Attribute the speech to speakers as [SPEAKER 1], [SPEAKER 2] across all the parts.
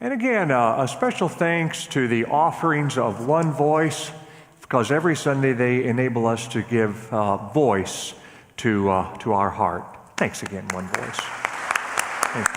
[SPEAKER 1] And again, a special thanks to the offerings of One Voice, because every Sunday they enable us to give voice to our heart. Thanks again, One Voice. Thank you.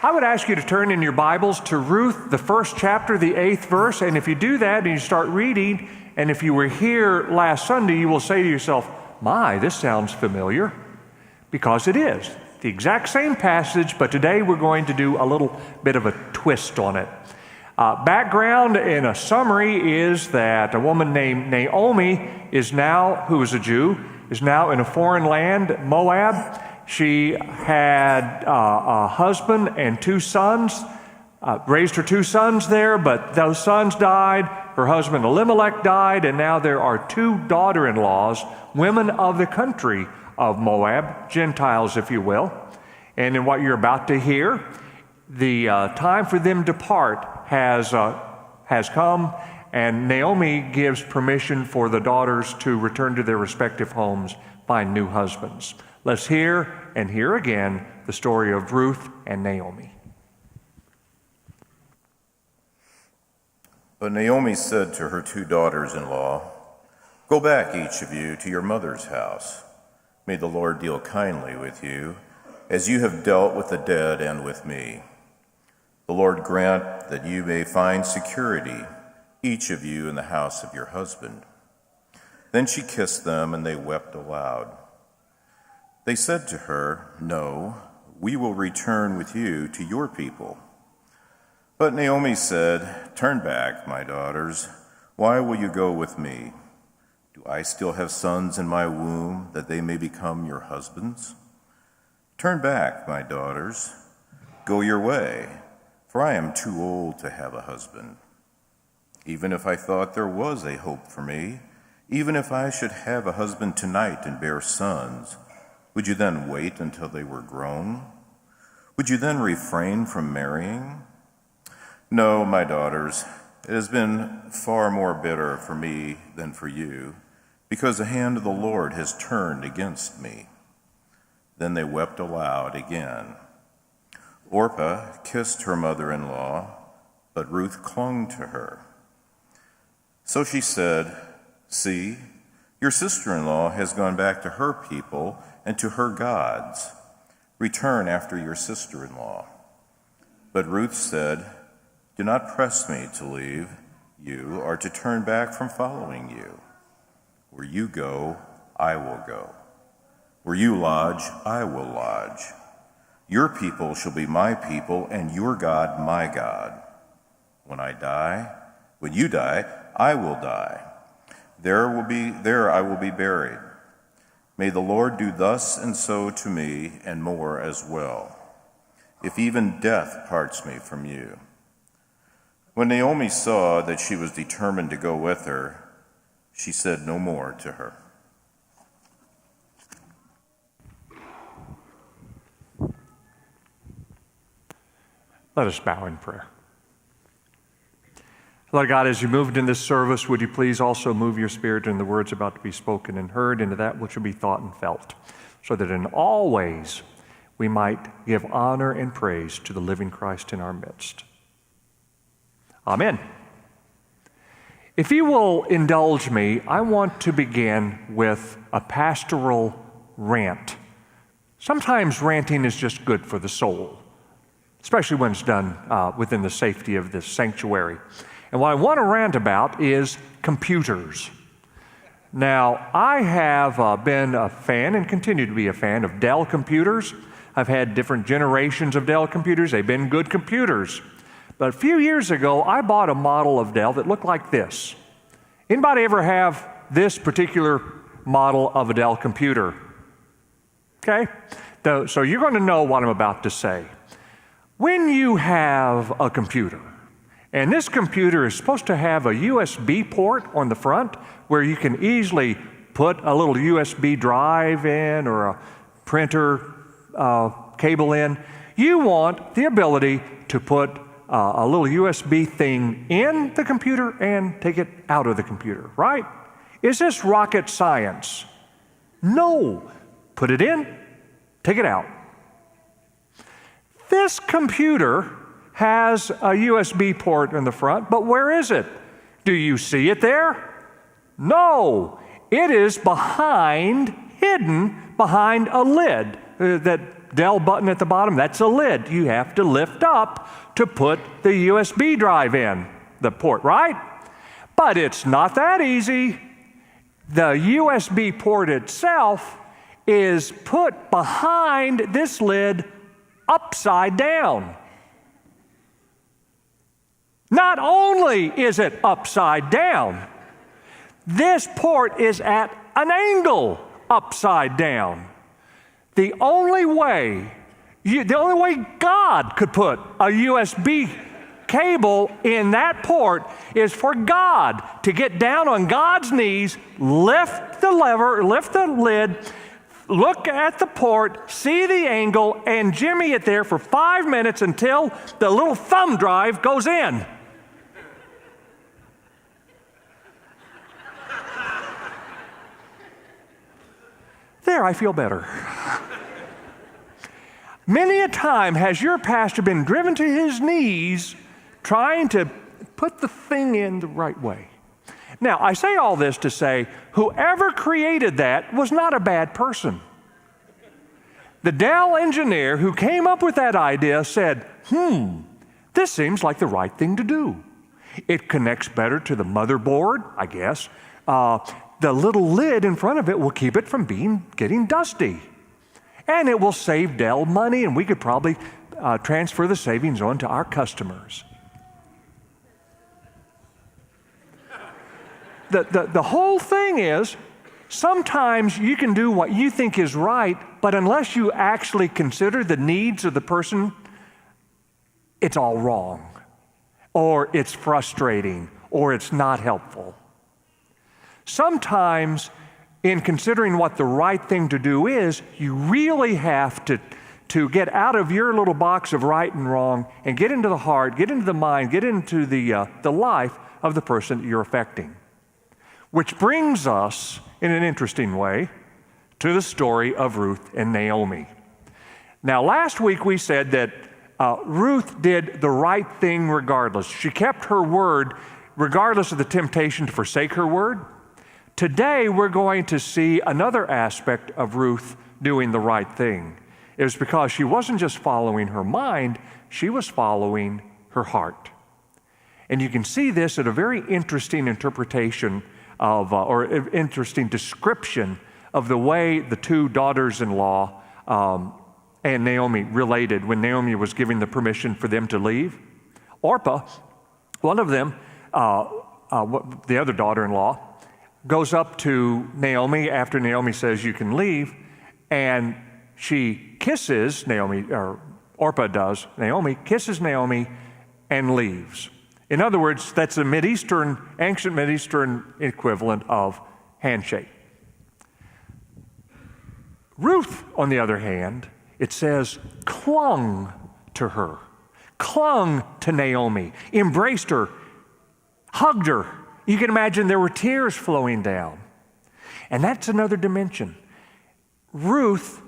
[SPEAKER 1] I would ask you to turn in your Bibles to Ruth, the 1st chapter, the 8th verse, and if you do that and you start reading, and if you were here last Sunday, you will say to yourself, my, this sounds familiar, because it is. The exact same passage, but today we're going to do a little bit of a twist on it. Background in a summary is that a woman named Naomi who is a Jew, is now in a foreign land, Moab. She had a husband and 2 sons, raised her 2 sons there, but those sons died. Her husband Elimelech died, and now there are 2 daughter-in-laws, women of the country of Moab, Gentiles, if you will. And in what you're about to hear, the time for them to part has come, and Naomi gives permission for the daughters to return to their respective homes, find new husbands. Let's hear and hear again the story of Ruth and Naomi.
[SPEAKER 2] But Naomi said to her 2 daughters-in-law, "Go back, each of you, to your mother's house. May the Lord deal kindly with you, as you have dealt with the dead and with me. The Lord grant that you may find security, each of you in the house of your husband." Then she kissed them, and they wept aloud. They said to her, "No, we will return with you to your people." But Naomi said, "Turn back, my daughters. Why will you go with me? Do I still have sons in my womb, that they may become your husbands? Turn back, my daughters. Go your way, for I am too old to have a husband. Even if I thought there was a hope for me, even if I should have a husband tonight and bear sons, would you then wait until they were grown? Would you then refrain from marrying? No, my daughters, it has been far more bitter for me than for you, because the hand of the Lord has turned against me." Then they wept aloud again. Orpah kissed her mother-in-law, but Ruth clung to her. So she said, "See, your sister-in-law has gone back to her people and to her gods. Return after your sister-in-law." But Ruth said, "Do not press me to leave you or to turn back from following you. Where you go, I will go. Where you lodge, I will lodge. Your people shall be my people, and your God my God. When you die, I will die. There I will be buried. May the Lord do thus and so to me, and more as well, if even death parts me from you." When Naomi saw that she was determined to go with her, she said no more to her.
[SPEAKER 1] Let us bow in prayer. Lord God, as you moved in this service, would you please also move your Spirit in the words about to be spoken and heard into that which will be thought and felt, so that in all ways we might give honor and praise to the living Christ in our midst. Amen. If you will indulge me, I want to begin with a pastoral rant. Sometimes ranting is just good for the soul, especially when it's done within the safety of this sanctuary. And what I want to rant about is computers. Now, I have been a fan and continue to be a fan of Dell computers. I've had different generations of Dell computers. They've been good computers. But a few years ago, I bought a model of Dell that looked like this. Anybody ever have this particular model of a Dell computer? Okay? So you're going to know what I'm about to say. When you have a computer, and this computer is supposed to have a USB port on the front where you can easily put a little USB drive in or a printer cable in, you want the ability to put a little USB thing in the computer and take it out of the computer, right? Is this rocket science? No. Put it in, take it out. This computer has a USB port in the front, but where is it? Do you see it there? No, it is hidden behind a lid. That Dell button at the bottom, that's a lid. You have to lift up to put the USB drive in the port, right? But it's not that easy. The USB port itself is put behind this lid upside down. Not only is it upside down, this port is at an angle upside down. The only way God could put a USB cable in that port is for God to get down on God's knees, lift the lever, lift the lid, look at the port, see the angle, and jimmy it there for 5 minutes until the little thumb drive goes in. There, I feel better. Many a time has your pastor been driven to his knees trying to put the thing in the right way. Now, I say all this to say, whoever created that was not a bad person. The Dell engineer who came up with that idea said, this seems like the right thing to do. It connects better to the motherboard, I guess. The little lid in front of it will keep it from getting dusty. And it will save Dell money, and we could probably transfer the savings on to our customers. The whole thing is, sometimes you can do what you think is right, but unless you actually consider the needs of the person, it's all wrong, or it's frustrating, or it's not helpful. Sometimes, in considering what the right thing to do is, you really have to get out of your little box of right and wrong and get into the heart, get into the mind, get into the life of the person that you're affecting. Which brings us, in an interesting way, to the story of Ruth and Naomi. Now, last week we said that Ruth did the right thing regardless. She kept her word regardless of the temptation to forsake her word. Today, we're going to see another aspect of Ruth doing the right thing. It was because she wasn't just following her mind, she was following her heart. And you can see this at a very interesting interpretation of, or interesting description of the way the two daughters-in-law and Naomi related when Naomi was giving the permission for them to leave. Orpah, one of them, the other daughter-in-law, goes up to Naomi after Naomi says you can leave, and she kisses Naomi, or Orpah does, Naomi kisses Naomi and leaves. In other words, that's a ancient Mideastern equivalent of handshake. Ruth, on the other hand, it says, clung to her, clung to Naomi, embraced her, hugged her. You can imagine there were tears flowing down. And that's another dimension. Ruth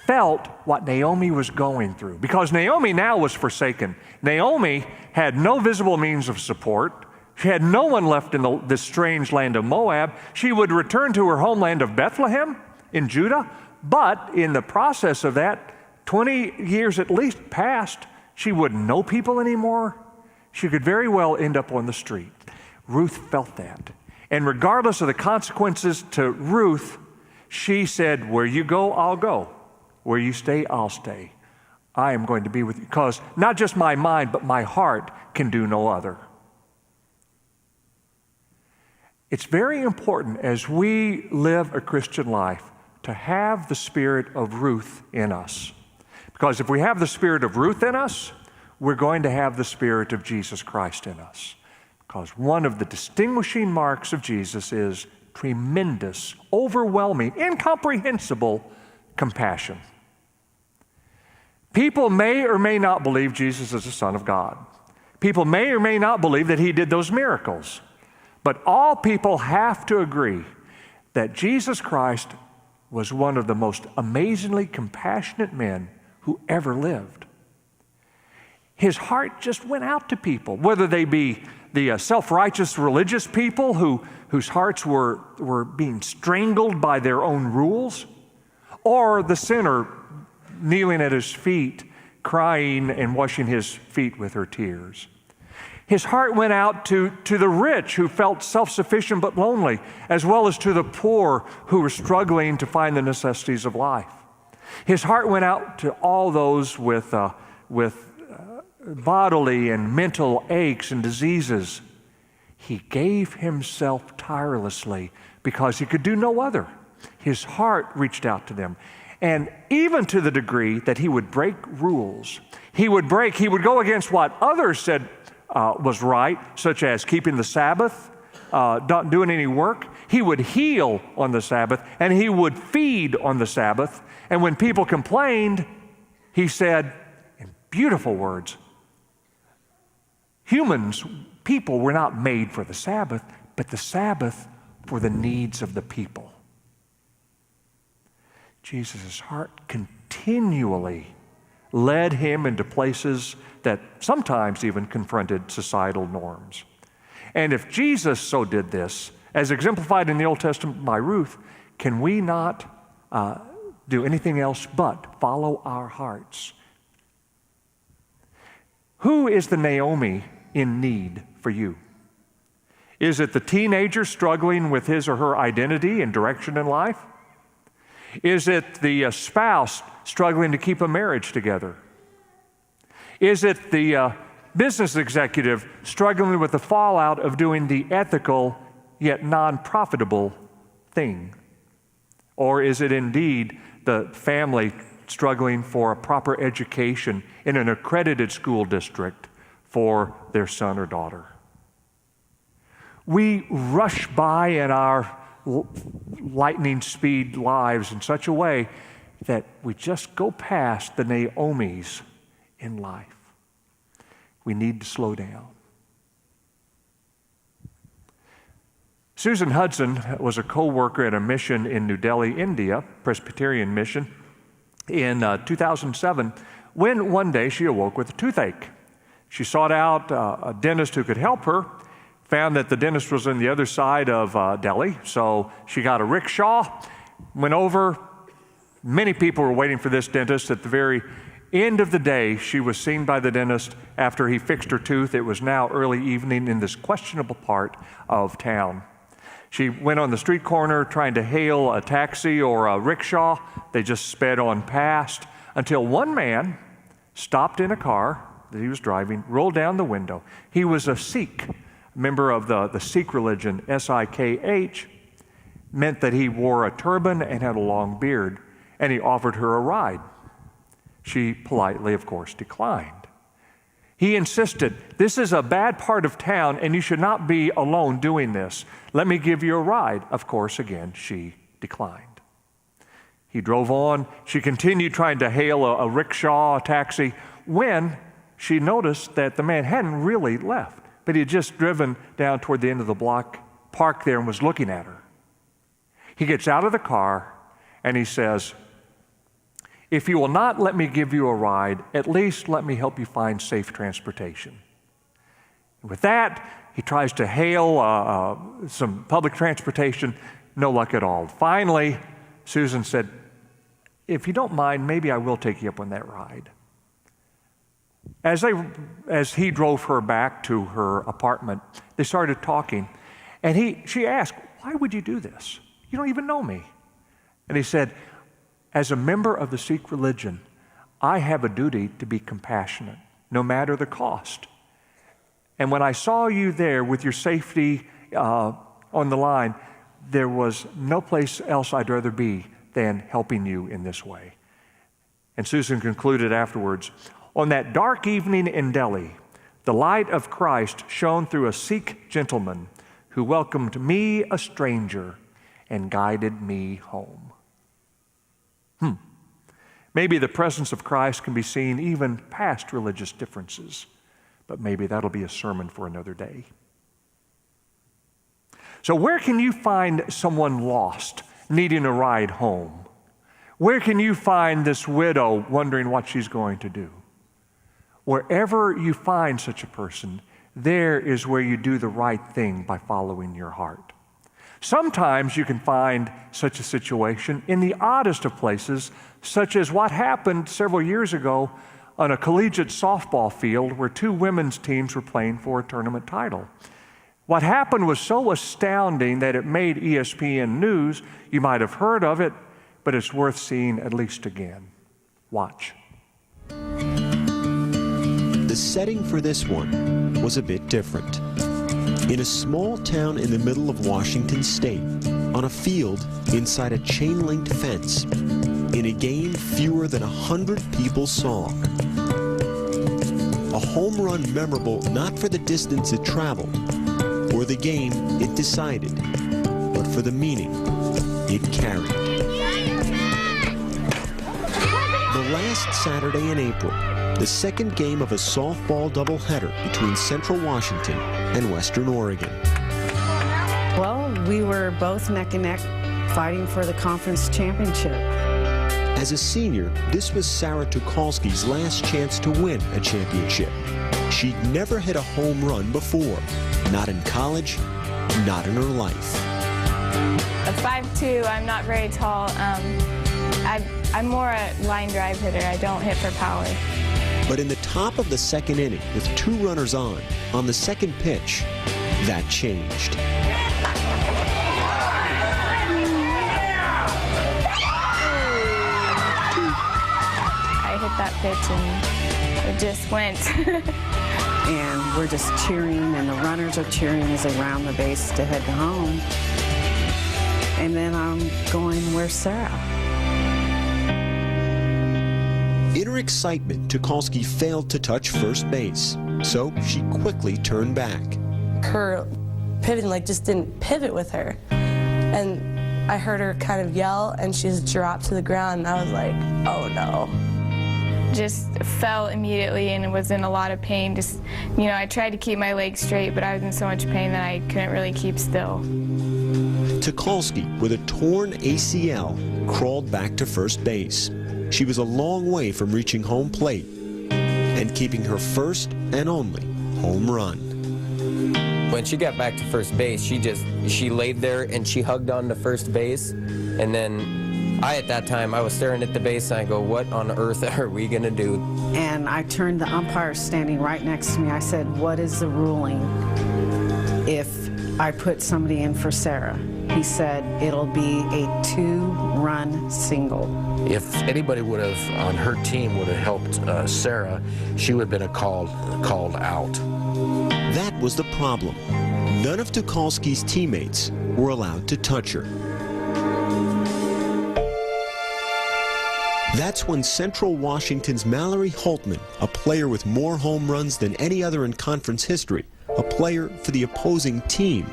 [SPEAKER 1] felt what Naomi was going through because Naomi now was forsaken. Naomi had no visible means of support. She had no one left in this strange land of Moab. She would return to her homeland of Bethlehem in Judah, but in the process of that, 20 years at least passed. She wouldn't know people anymore. She could very well end up on the street. Ruth felt that. And regardless of the consequences to Ruth, she said, where you go, I'll go. Where you stay, I'll stay. I am going to be with you. Because not just my mind, but my heart can do no other. It's very important as we live a Christian life to have the spirit of Ruth in us. Because if we have the spirit of Ruth in us, we're going to have the spirit of Jesus Christ in us. Because one of the distinguishing marks of Jesus is tremendous, overwhelming, incomprehensible compassion. People may or may not believe Jesus is the Son of God. People may or may not believe that he did those miracles. But all people have to agree that Jesus Christ was one of the most amazingly compassionate men who ever lived. his heart just went out to people, whether they be the self-righteous religious people whose hearts were being strangled by their own rules, or the sinner kneeling at his feet, crying and washing his feet with her tears. His heart went out to the rich who felt self-sufficient but lonely, as well as to the poor who were struggling to find the necessities of life. His heart went out to all those with bodily and mental aches and diseases. He gave himself tirelessly because he could do no other. His heart reached out to them. And even to the degree that he would break rules. He would go against what others said was right, such as keeping the Sabbath, not doing any work. He would heal on the Sabbath, and he would feed on the Sabbath. And when people complained, he said, in beautiful words, people were not made for the Sabbath, but the Sabbath for the needs of the people. Jesus' heart continually led him into places that sometimes even confronted societal norms. And if Jesus so did this, as exemplified in the Old Testament by Ruth, can we not do anything else but follow our hearts? Who is the Naomi in need for you? Is it the teenager struggling with his or her identity and direction in life? Is it the spouse struggling to keep a marriage together? Is it the business executive struggling with the fallout of doing the ethical yet non-profitable thing? Or is it indeed the family struggling for a proper education in an accredited school district for their son or daughter? We rush by in our lightning speed lives in such a way that we just go past the Naomis in life. We need to slow down. Susan Hudson was a co-worker at a mission in New Delhi, India, Presbyterian mission, in 2007, when one day she awoke with a toothache. She sought out a dentist who could help her, found that the dentist was on the other side of Delhi, so she got a rickshaw, went over. Many people were waiting for this dentist. At the very end of the day, she was seen by the dentist after he fixed her tooth. It was now early evening in this questionable part of town. She went on the street corner trying to hail a taxi or a rickshaw. They just sped on past until one man stopped in a car that he was driving, rolled down the window. He was a Sikh, member of the Sikh religion, S-I-K-H, meant that he wore a turban and had a long beard, and he offered her a ride. She politely, of course, declined. He insisted, "This is a bad part of town, and you should not be alone doing this. Let me give you a ride." Of course, again, she declined. He drove on. She continued trying to hail a rickshaw, a taxi, when she noticed that the man hadn't really left, but he had just driven down toward the end of the block, parked there, and was looking at her. He gets out of the car, and he says, "If you will not let me give you a ride, at least let me help you find safe transportation." And with that, he tries to hail some public transportation. No luck at all. Finally, Susan said, "If you don't mind, maybe I will take you up on that ride." As he drove her back to her apartment, they started talking, and she asked, "Why would you do this? You don't even know me." And he said, "As a member of the Sikh religion, I have a duty to be compassionate, no matter the cost. And when I saw you there with your safety on the line, there was no place else I'd rather be than helping you in this way." And Susan concluded afterwards, "On that dark evening in Delhi, the light of Christ shone through a Sikh gentleman who welcomed me, a stranger, and guided me home." Maybe the presence of Christ can be seen even past religious differences, but maybe that'll be a sermon for another day. So where can you find someone lost, needing a ride home? Where can you find this widow wondering what she's going to do? Wherever you find such a person, there is where you do the right thing by following your heart. Sometimes you can find such a situation in the oddest of places, such as what happened several years ago on a collegiate softball field where two women's teams were playing for a tournament title. What happened was so astounding that it made ESPN News. You might have heard of it, but it's worth seeing at least again. Watch.
[SPEAKER 3] The setting for this one was a bit different. In a small town in the middle of Washington State, on a field inside a chain-linked fence, in a game fewer than 100 people saw. A home run memorable not for the distance it traveled, or the game it decided, but for the meaning it carried. The last Saturday in April, the second game of a softball doubleheader between Central Washington and Western Oregon.
[SPEAKER 4] Well, we were both neck and neck fighting for the conference championship.
[SPEAKER 3] As a senior, this was Sarah Tucholsky's last chance to win a championship. She'd never hit a home run before, not in college, not in her life.
[SPEAKER 5] At 5'2", I'm not very tall. I'm more a line drive hitter. I don't hit for power.
[SPEAKER 3] But in the top of the second inning, with two runners on the second pitch, that changed.
[SPEAKER 5] I hit that pitch and it just went.
[SPEAKER 4] And we're just cheering, and the runners are cheering as they round the base to head home. And then I'm going, where's Sarah?
[SPEAKER 3] In her excitement, Tucholsky failed to touch first base, so she quickly turned back.
[SPEAKER 6] Her pivoting just didn't pivot with her. And I heard her kind of yell, and she just dropped to the ground, and I was like, oh no.
[SPEAKER 5] Just fell immediately and was in a lot of pain. I tried to keep my legs straight, but I was in so much pain that I couldn't really keep still.
[SPEAKER 3] Tucholsky, with a torn ACL, crawled back to first base. She was a long way from reaching home plate and keeping her first and only home run.
[SPEAKER 7] When she got back to first base, she laid there and she hugged on to first base. And then at that time, I was staring at the base and I go, what on earth are we gonna do?
[SPEAKER 4] And I turned the umpire standing right next to me. I said, what is the ruling if I put somebody in for Sarah? He said, it'll be a 2-run single.
[SPEAKER 8] If anybody would have, on her team, would have helped Sarah, she would have been called out.
[SPEAKER 3] That was the problem. None of Tucholsky's teammates were allowed to touch her. That's when Central Washington's Mallory Holtman, a player with more home runs than any other in conference history, a player for the opposing team,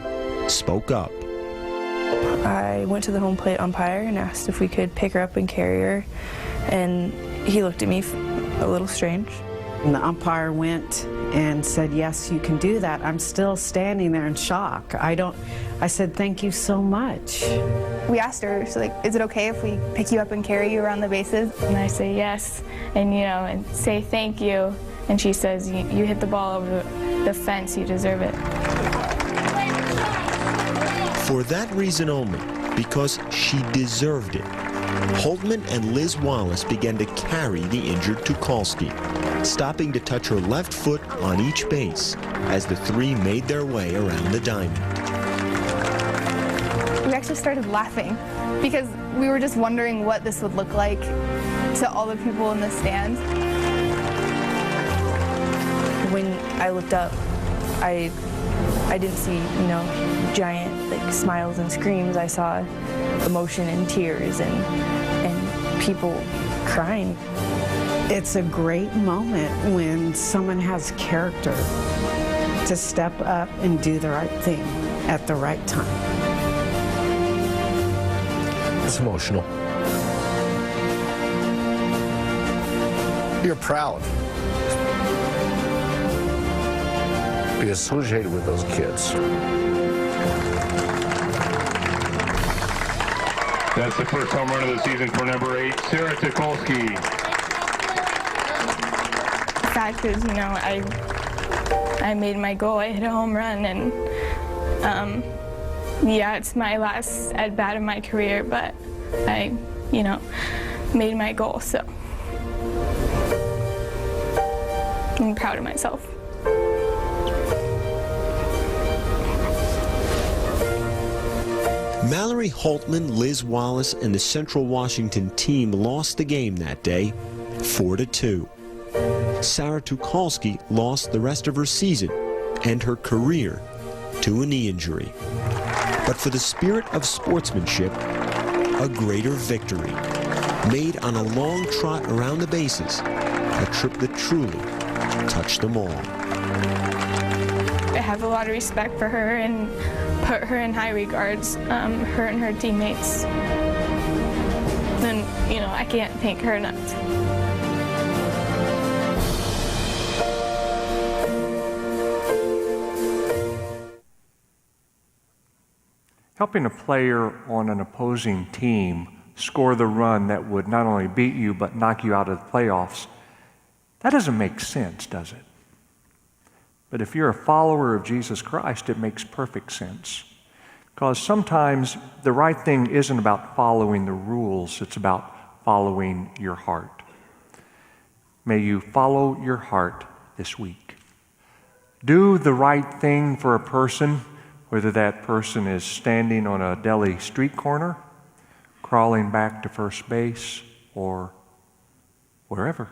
[SPEAKER 3] spoke up.
[SPEAKER 6] I went to the home plate umpire and asked if we could pick her up and carry her, and he looked at me a little strange.
[SPEAKER 4] And the umpire went and said, yes, you can do that. I'm still standing there in shock. I said, thank you so much.
[SPEAKER 5] We asked her, is it okay if we pick you up and carry you around the bases? And I say yes, and and say thank you. And she says, you hit the ball over the fence, you deserve it.
[SPEAKER 3] For that reason only, because she deserved it, Holtman and Liz Wallace began to carry the injured Tucholsky, stopping to touch her left foot on each base as the three made their way around the diamond.
[SPEAKER 5] We actually started laughing because we were just wondering what this would look like to all the people in the stands.
[SPEAKER 6] When I looked up, I didn't see, giant smiles and screams. I saw emotion and tears and people crying.
[SPEAKER 4] It's a great moment when someone has character to step up and do the right thing at the right time.
[SPEAKER 8] It's emotional. You're proud to be associated with those kids.
[SPEAKER 9] That's the first home run of the season for number 8, Sarah Tucholsky.
[SPEAKER 5] sad because, you know, I made my goal. I hit a home run, and yeah, it's my last at-bat of my career, but I, you know, made my goal, so I'm proud of myself.
[SPEAKER 3] Mallory Holtman, Liz Wallace, and the Central Washington team lost the game that day, 4-2. Sarah Tucholsky lost the rest of her season and her career to a knee injury. But for the spirit of sportsmanship, a greater victory, made on a long trot around the bases, a trip that truly touched them all.
[SPEAKER 5] I have a lot of respect for her and put her in high regards, her and her teammates. And, you know, I can't thank her enough.
[SPEAKER 1] Helping a player on an opposing team score the run that would not only beat you but knock you out of the playoffs, that doesn't make sense, does it? But if you're a follower of Jesus Christ, it makes perfect sense. Because sometimes the right thing isn't about following the rules, it's about following your heart. May you follow your heart this week. Do the right thing for a person, whether that person is standing on a deli street corner, crawling back to first base, or wherever.